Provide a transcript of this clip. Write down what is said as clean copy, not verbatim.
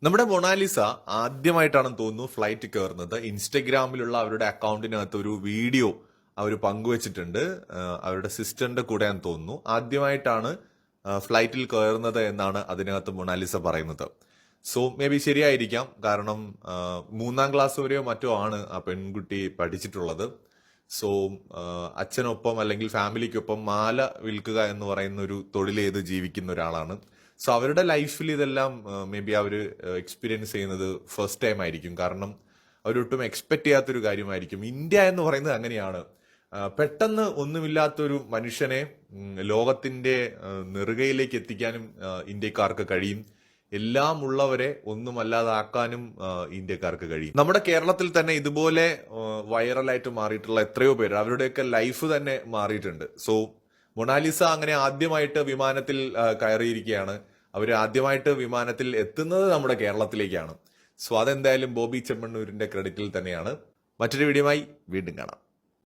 നമ്മുടെ മൊണാലിസ ആദ്യമായിട്ടാണെന്ന് തോന്നുന്നു ഫ്ലൈറ്റ് കയറുന്നത്. ഇൻസ്റ്റഗ്രാമിലുള്ള അവരുടെ അക്കൗണ്ടിനകത്ത് ഒരു വീഡിയോ അവർ പങ്കുവച്ചിട്ടുണ്ട്. അവരുടെ സിസ്റ്ററിന്റെ കൂടെയാണെന്ന് തോന്നുന്നു. ആദ്യമായിട്ടാണ് ഫ്ലൈറ്റിൽ കയറുന്നത് എന്നാണ് അതിനകത്ത് മൊണാലിസ പറയുന്നത്. സോ മേ ബി ശരിയായിരിക്കാം. കാരണം 3ാം ക്ലാസ് വരെയോ മറ്റോ ആണ് ആ പെൺകുട്ടി പഠിച്ചിട്ടുള്ളത്. സോ അച്ഛനൊപ്പം അല്ലെങ്കിൽ ഫാമിലിക്കൊപ്പം മാല വിൽക്കുക എന്ന് പറയുന്ന ഒരു തൊഴിൽ ചെയ്ത് ജീവിക്കുന്ന ഒരാളാണ്. സോ അവരുടെ ലൈഫിൽ ഇതെല്ലാം മേ ബി അവർ എക്സ്പീരിയൻസ് ചെയ്യുന്നത് ഫസ്റ്റ് ടൈം ആയിരിക്കും. കാരണം അവരൊട്ടും എക്സ്പെക്ട് ചെയ്യാത്തൊരു കാര്യമായിരിക്കും. ഇന്ത്യ എന്ന് പറയുന്നത് അങ്ങനെയാണ്. പെട്ടെന്ന് ഒന്നുമില്ലാത്തൊരു മനുഷ്യനെ ലോകത്തിന്റെ നെറുകയിലേക്ക് എത്തിക്കാനും ഇന്ത്യക്കാർക്ക് കഴിയും. എല്ലാം ഉള്ളവരെ ഒന്നുമല്ലാതാക്കാനും ഇന്ത്യക്കാർക്ക് കഴിയും. നമ്മുടെ കേരളത്തിൽ തന്നെ ഇതുപോലെ വൈറലായിട്ട് മാറിയിട്ടുള്ള എത്രയോ പേര്, അവരുടെയൊക്കെ ലൈഫ് തന്നെ മാറിയിട്ടുണ്ട്. സോ മൊണാലിസ അങ്ങനെ ആദ്യമായിട്ട് വിമാനത്തിൽ കയറിയിരിക്കുകയാണ്. അവർ ആദ്യമായിട്ട് വിമാനത്തിൽ എത്തുന്നത് നമ്മുടെ കേരളത്തിലേക്കാണ്. സോ അതെന്തായാലും ബോബി ചെമ്മണ്ണൂരിന്റെ ക്രെഡിറ്റിൽ തന്നെയാണ്. മറ്റൊരു വീഡിയോയുമായി വീണ്ടും കാണാം.